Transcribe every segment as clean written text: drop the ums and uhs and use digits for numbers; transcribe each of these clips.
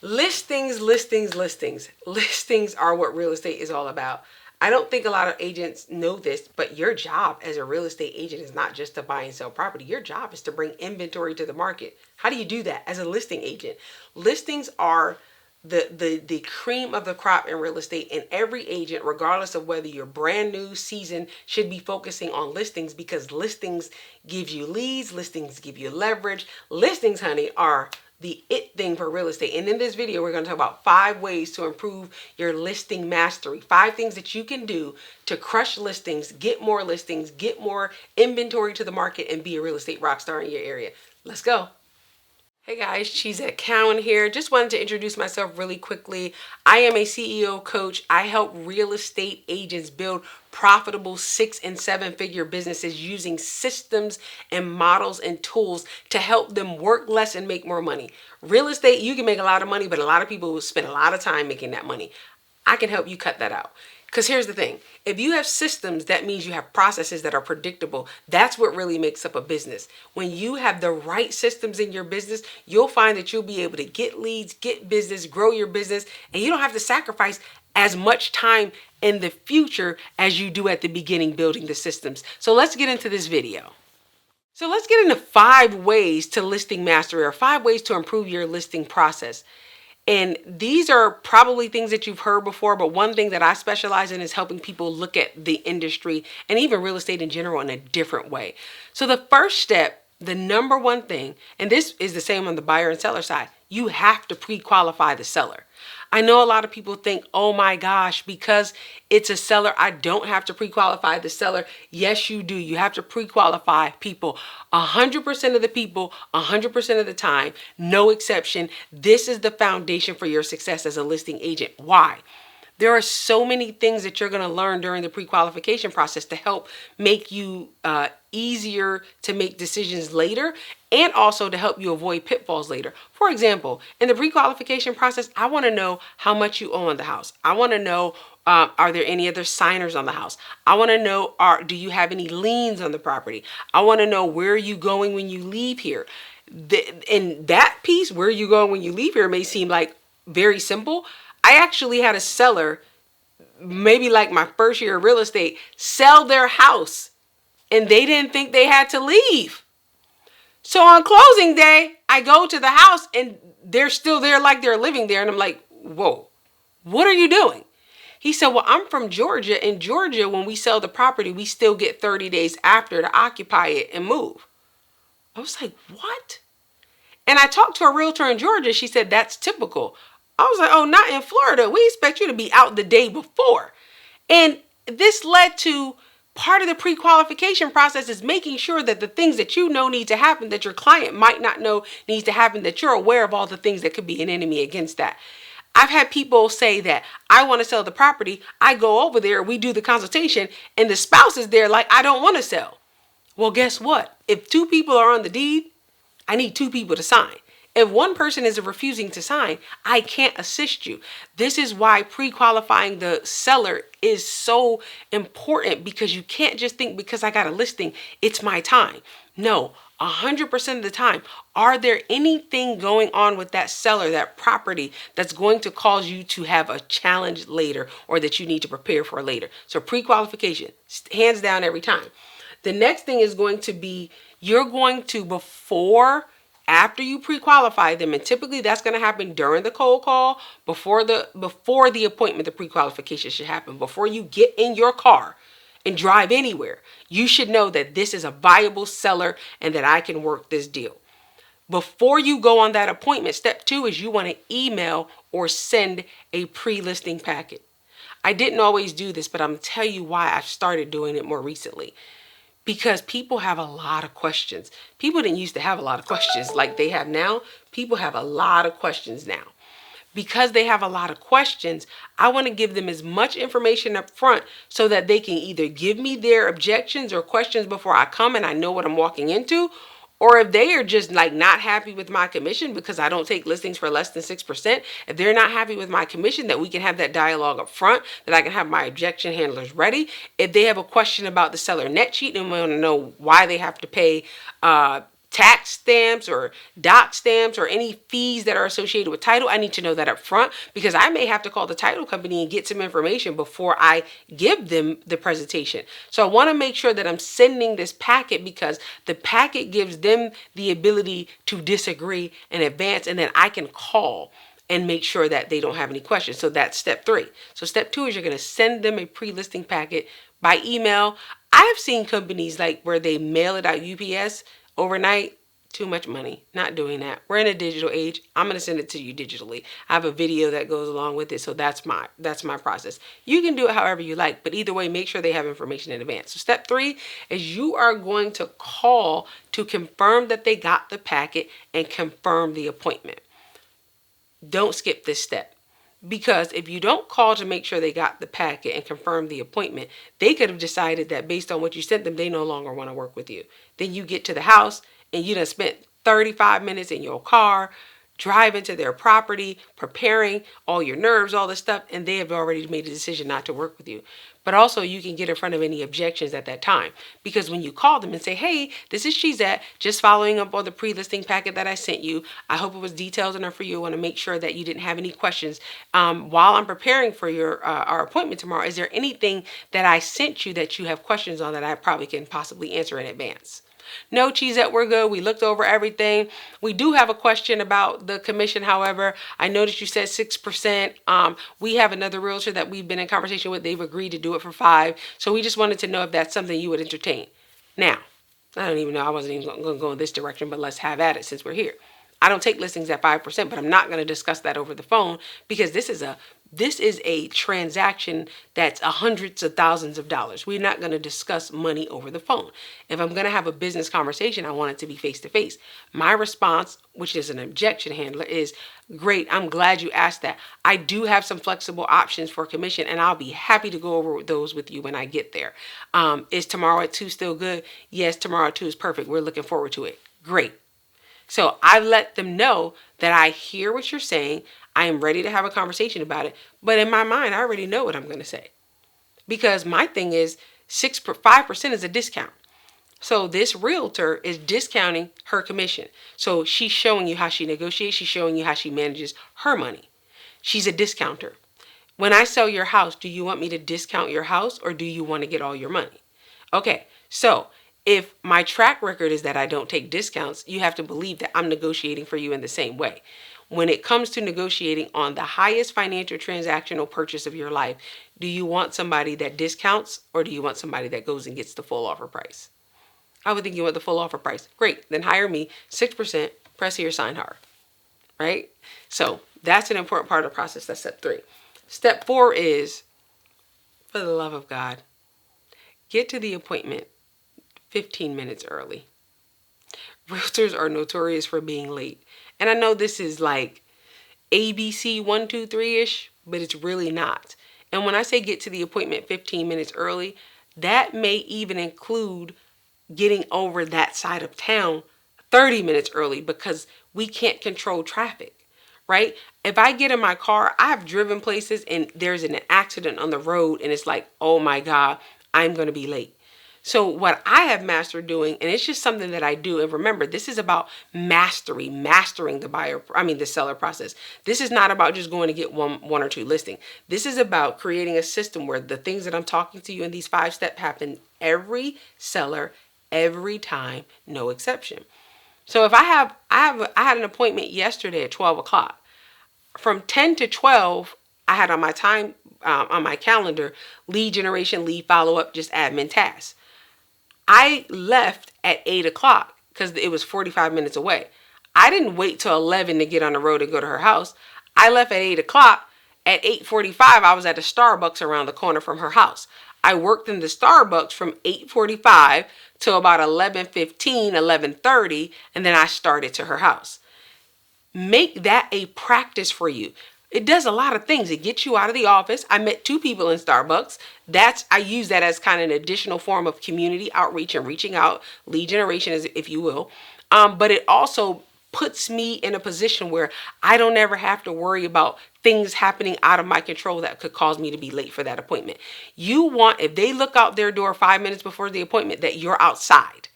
Listings, listings, listings. Listings are what real estate is all about. I don't think a lot of agents know this, but your job as a real estate agent is not just to buy and sell property. Your job is to bring inventory to the market. How do you do that as a listing agent? Listings are the cream of the crop in real estate, and every agent, regardless of whether you're brand new, seasoned, should be focusing on listings, because listings give you leads, listings give you leverage. Listings, honey, are the it thing for real estate. And in this video, we're going to talk about 5 ways to improve your listing mastery. 5 things that you can do to crush listings, get more inventory to the market, and be a real estate rock star in your area. Let's go. Hey guys, Cheesette here. Just wanted to introduce myself really quickly. I am a CEO coach. I help real estate agents build profitable 6- and 7-figure businesses using systems and models and tools to help them work less and make more money. Real estate, you can make a lot of money, but a lot of people will spend a lot of time making that money. I can help you cut that out. Because here's the thing, if you have systems, that means you have processes that are predictable. That's what really makes up a business. When you have the right systems in your business, you'll find that you'll be able to get leads, get business, grow your business, and you don't have to sacrifice as much time in the future as you do at the beginning building the systems. So let's get into this video. So let's get into 5 ways to listing mastery, or 5 ways to improve your listing process. And these are probably things that you've heard before, but one thing that I specialize in is helping people look at the industry and even real estate in general in a different way. So the first step, the number one thing, and this is the same on the buyer and seller side, you have to pre-qualify the seller. I know a lot of people think, oh my gosh, because it's a seller, I don't have to pre-qualify the seller. Yes, you do. You have to pre-qualify people. 100% of the people, 100% of the time, no exception. This is the foundation for your success as a listing agent. Why? There are so many things that you're going to learn during the pre-qualification process to help make you easier to make decisions later, and also to help you avoid pitfalls later. For example, in the pre-qualification process, I want to know how much you owe on the house. I want to know, are there any other signers on the house? I want to know, do you have any liens on the property? I want to know, where are you going when you leave here? In that piece, where are you going when you leave here, may seem like very simple. I actually had a seller, maybe like my first year of real estate, sell their house, and they didn't think they had to leave. So on closing day, I go to the house and they're still there like they're living there. And I'm like, whoa, what are you doing? He said, well, I'm from Georgia. In Georgia, when we sell the property, we still get 30 days after to occupy it and move. I was like, what? And I talked to a realtor in Georgia. She said, that's typical. I was like, oh, not in Florida. We expect you to be out the day before. And this led to part of the pre-qualification process is making sure that the things that you know need to happen, that your client might not know needs to happen, that you're aware of all the things that could be an enemy against that. I've had people say that I want to sell the property. I go over there, we do the consultation, and the spouse is there like, I don't want to sell. Well, guess what? If 2 people are on the deed, I need 2 people to sign. If one person is refusing to sign, I can't assist you. This is why pre-qualifying the seller is so important, because you can't just think, because I got a listing, it's my time. No, 100% of the time. Are there anything going on with that seller, that property, that's going to cause you to have a challenge later, or that you need to prepare for later? So pre-qualification, hands down every time. The next thing is going to be, you're going to, after you pre-qualify them, and typically that's going to happen during the cold call, before the appointment, the pre-qualification should happen. Before you get in your car and drive anywhere, you should know that this is a viable seller and that I can work this deal. Before you go on that appointment, step 2 is you want to email or send a pre-listing packet. I didn't always do this, but I'm going to tell you why I've started doing it more recently. Because people have a lot of questions. People didn't used to have a lot of questions like they have now. People have a lot of questions now. Because they have a lot of questions, I want to give them as much information up front so that they can either give me their objections or questions before I come and I know what I'm walking into. Or if they are just like not happy with my commission, because I don't take listings for less than 6%, if they're not happy with my commission, that we can have that dialogue up front, that I can have my objection handlers ready. If they have a question about the seller net sheet and want to know why they have to pay 10 tax stamps or doc stamps or any fees that are associated with title, I need to know that up front, because I may have to call the title company and get some information before I give them the presentation. So I want to make sure that I'm sending this packet, because the packet gives them the ability to disagree in advance, and then I can call and make sure that they don't have any questions. So that's step 3. So step 2 is you're going to send them a pre-listing packet by email. I've seen companies like where they mail it out UPS overnight. Too much money. Not doing that. We're in a digital age. I'm going to send it to you digitally. I have a video that goes along with it. So that's my process. You can do it however you like, but either way, make sure they have information in advance. So step 3 is you are going to call to confirm that they got the packet and confirm the appointment. Don't skip this step. Because if you don't call to make sure they got the packet and confirm the appointment, they could have decided that based on what you sent them, they no longer want to work with you. Then you get to the house and you done spent 35 minutes in your car, driving to their property, preparing all your nerves, all this stuff, and they have already made a decision not to work with you. But also you can get in front of any objections at that time. Because when you call them and say, hey, this is Cheesette, just following up on the pre-listing packet that I sent you. I hope it was detailed enough for you. I want to make sure that you didn't have any questions. While I'm preparing for our appointment tomorrow, is there anything that I sent you that you have questions on that I probably can possibly answer in advance? No, Cheesette, we're good. We looked over everything. We do have a question about the commission. However, I noticed you said 6%. We have another realtor that we've been in conversation with. They've agreed to do it for 5%. So we just wanted to know if that's something you would entertain. Now, I don't even know. I wasn't even going to go in this direction, but let's have at it since we're here. I don't take listings at 5%, but I'm not going to discuss that over the phone, because this is a transaction that's hundreds of thousands of dollars. We're not going to discuss money over the phone. If I'm going to have a business conversation, I want it to be face to face. My response, which is an objection handler, is great. I'm glad you asked that. I do have some flexible options for commission, and I'll be happy to go over those with you when I get there. Is tomorrow at 2 still good? Yes, tomorrow at 2 is perfect. We're looking forward to it. Great. So I let them know that I hear what you're saying. I am ready to have a conversation about it. But in my mind, I already know what I'm going to say. Because my thing is 5% is a discount. So this realtor is discounting her commission. So she's showing you how she negotiates. She's showing you how she manages her money. She's a discounter. When I sell your house, do you want me to discount your house, or do you want to get all your money? Okay, so if my track record is that I don't take discounts, you have to believe that I'm negotiating for you in the same way. When it comes to negotiating on the highest financial transactional purchase of your life, do you want somebody that discounts, or do you want somebody that goes and gets the full offer price? I would think you want the full offer price. Great, then hire me, 6%, press here, sign hard, right? So that's an important part of the process. That's step 3. Step 4 is, for the love of God, get to the appointment 15 minutes early. Realtors are notorious for being late. And I know this is like ABC 1, 2, 3-ish, but it's really not. And when I say get to the appointment 15 minutes early, that may even include getting over that side of town 30 minutes early, because we can't control traffic, right? If I get in my car, I've driven places and there's an accident on the road and it's like, oh my God, I'm going to be late. So what I have mastered doing, and it's just something that I do, and remember, this is about mastering the seller process. This is not about just going to get one or two listing. This is about creating a system where the things that I'm talking to you in these 5 steps happen every seller, every time, no exception. So if I had an appointment yesterday at 12 o'clock. From 10 to 12, I had on my time, on my calendar, lead generation, lead follow-up, just admin tasks. I left at 8 o'clock because it was 45 minutes away. I didn't wait till 11 to get on the road and go to her house. I left at 8 o'clock. At 8:45, I was at a Starbucks around the corner from her house. I worked in the Starbucks from 8:45 till about 11:15, 11:30, and then I started to her house. Make that a practice for you. It does a lot of things. It gets you out of the office. I met 2 people in Starbucks. I use that as kind of an additional form of community outreach and reaching out, lead generation, if you will. But it also puts me in a position where I don't ever have to worry about things happening out of my control that could cause me to be late for that appointment. You want, if they look out their door 5 minutes before the appointment, that you're outside.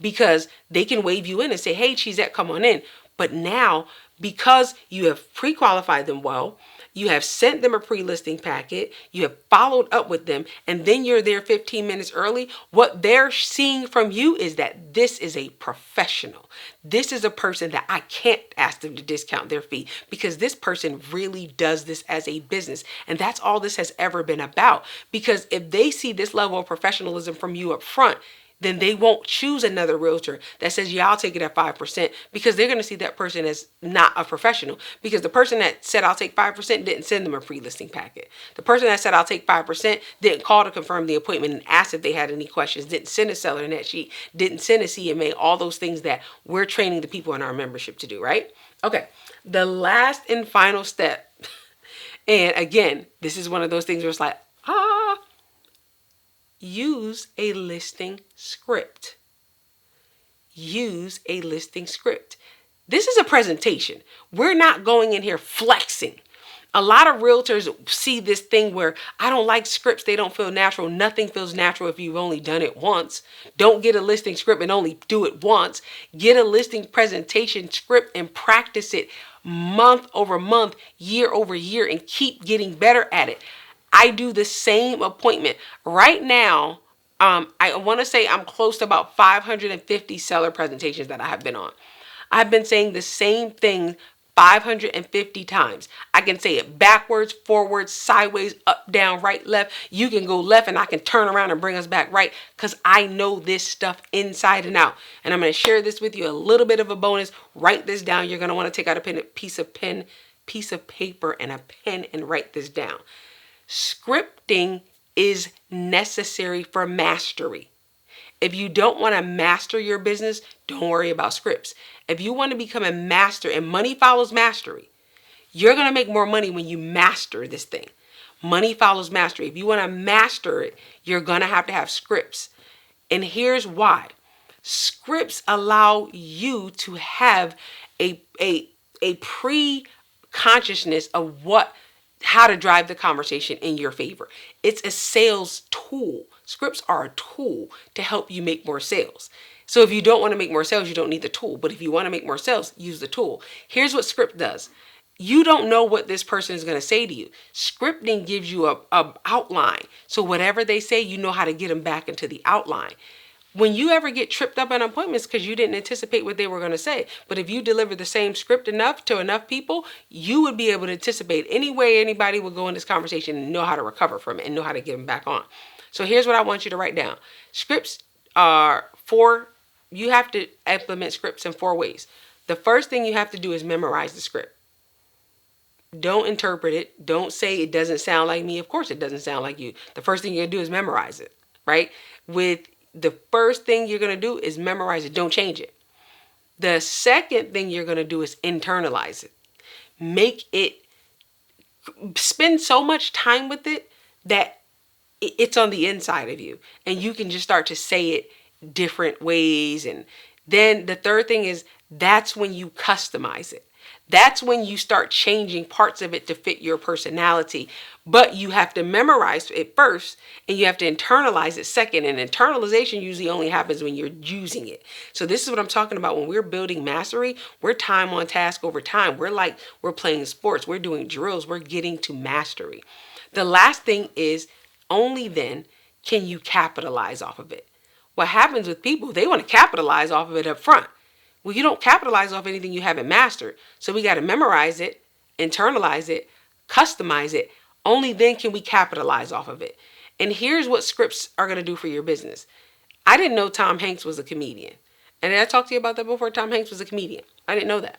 because they can wave you in and say, hey, Cheesette, come on in. But now, because you have pre-qualified them well, you have sent them a pre-listing packet, you have followed up with them, and then you're there 15 minutes early, what they're seeing from you is that this is a professional. This is a person that I can't ask them to discount their fee because this person really does this as a business. And that's all this has ever been about. Because if they see this level of professionalism from you up front, then they won't choose another realtor that says, yeah, I'll take it at 5%, because they're going to see that person as not a professional. Because the person that said, I'll take 5% didn't send them a pre-listing packet. The person that said, I'll take 5% didn't call to confirm the appointment and ask if they had any questions, didn't send a seller net sheet, didn't send a CMA, all those things that we're training the people in our membership to do, right? Okay, the last and final step, and again, this is one of those things where it's like, use a listing script. Use a listing script. This is a presentation. We're not going in here flexing. A lot of realtors see this thing where I don't like scripts. They don't feel natural. Nothing feels natural if you've only done it once. Don't get a listing script and only do it once. Get a listing presentation script and practice it month over month, year over year, and keep getting better at it. I do the same appointment. Right now, I want to say I'm close to about 550 seller presentations that I have been on. I've been saying the same thing 550 times. I can say it backwards, forwards, sideways, up, down, right, left. You can go left and I can turn around and bring us back right because I know this stuff inside and out. And I'm going to share this with you, a little bit of a bonus. Write this down. You're going to want to take out a piece of paper and a pen and write this down. Scripting is necessary for mastery. If you don't want to master your business, don't worry about scripts. If you want to become a master, and money follows mastery, you're going to make more money when you master this thing. Money follows mastery. If you want to master it, you're going to have scripts. And here's why. Scripts allow you to have a pre-consciousness of how to drive the conversation in your favor. It's a sales tool. Scripts are a tool to help you make more sales. So if you don't want to make more sales, you don't need the tool. But if you want to make more sales, use the tool. Here's what script does. You don't know what this person is going to say to you. Scripting gives you a outline. So whatever they say, you know how to get them back into the outline. When you ever get tripped up on appointments because you didn't anticipate what they were going to say, but if you deliver the same script enough to enough people, you would be able to anticipate any way anybody would go in this conversation and know how to recover from it and know how to get them back on. So here's what I want you to write down. Scripts are you have to implement scripts in 4 ways. The first thing you have to do is memorize the script. Don't interpret it. Don't say it doesn't sound like me. Of course it doesn't sound like you. The first thing you're going to do is memorize it, right? The first thing you're going to do is memorize it. Don't change it. The second thing you're going to do is internalize it. Spend so much time with it that it's on the inside of you. And you can just start to say it different ways. And then the third thing is that's when you customize it. That's when you start changing parts of it to fit your personality. But you have to memorize it first and you have to internalize it second. And internalization usually only happens when you're using it. So this is what I'm talking about. When we're building mastery, we're time on task over time. We're playing sports. We're doing drills. We're getting to mastery. The last thing is only then can you capitalize off of it. What happens with people, they want to capitalize off of it up front. Well, you don't capitalize off anything you haven't mastered. So we got to memorize it, internalize it, customize it. Only then can we capitalize off of it. And here's what scripts are going to do for your business. I didn't know Tom Hanks was a comedian. And did I talk to you about that before? Tom Hanks was a comedian. I didn't know that.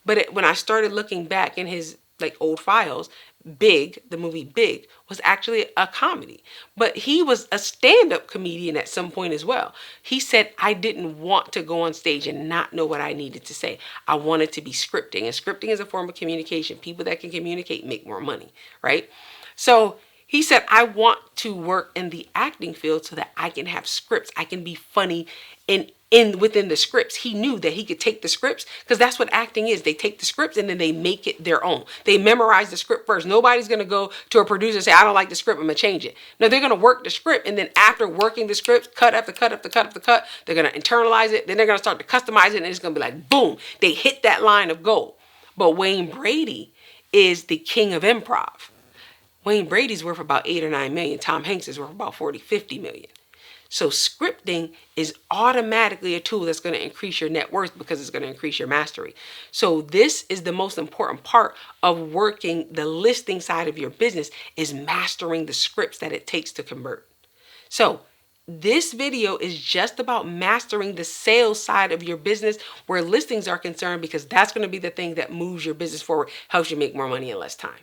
But when I started looking back in his old files, Big, the movie Big, was actually a comedy. But he was a stand-up comedian at some point as well. He said, I didn't want to go on stage and not know what I needed to say. I wanted to be scripting. And scripting is a form of communication. People that can communicate make more money, right? So He said, I want to work in the acting field so that I can have scripts. I can be funny in within the scripts. He knew that he could take the scripts, because that's what acting is. They take the scripts and then they make it their own. They memorize the script first. Nobody's going to go to a producer and say, I don't like the script, I'm going to change it. No, they're going to work the script, and then after working the script, cut after cut after cut after cut, they're going to internalize it. Then they're going to start to customize it, and it's going to be like, boom, they hit that line of gold. But Wayne Brady is the king of improv. Wayne Brady's worth about 8 or 9 million. Tom Hanks is worth about 40, 50 million. So scripting is automatically a tool that's going to increase your net worth, because it's going to increase your mastery. So this is the most important part of working the listing side of your business, is mastering the scripts that it takes to convert. So this video is just about mastering the sales side of your business where listings are concerned, because that's going to be the thing that moves your business forward, helps you make more money in less time.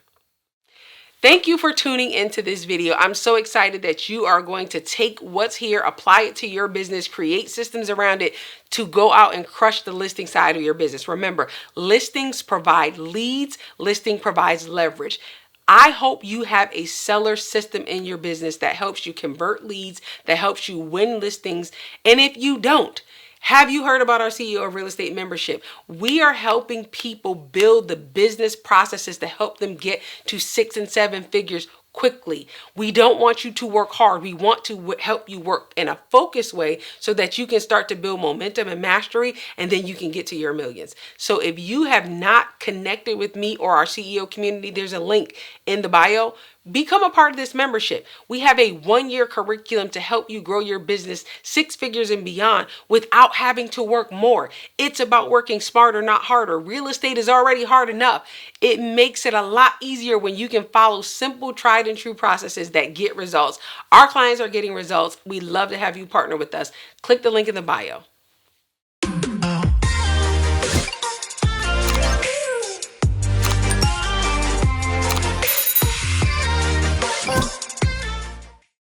Thank you for tuning into this video. I'm so excited that you are going to take what's here, apply it to your business, create systems around it to go out and crush the listing side of your business. Remember, listings provide leads, listing provides leverage. I hope you have a seller system in your business that helps you convert leads, that helps you win listings. And if you don't, have you heard about our CEO of Real Estate Membership? We are helping people build the business processes to help them get to 6 and 7 figures quickly. We don't want you to work hard. We want to help you work in a focused way so that you can start to build momentum and mastery, and then you can get to your millions. So if you have not connected with me or our CEO community, there's a link in the bio. Become a part of this membership. We have a 1-year curriculum to help you grow your business 6 figures and beyond without having to work more. It's about working smarter, not harder. Real estate is already hard enough. It makes it a lot easier when you can follow simple, tried and true processes that get results. Our clients are getting results. We'd love to have you partner with us. Click the link in the bio.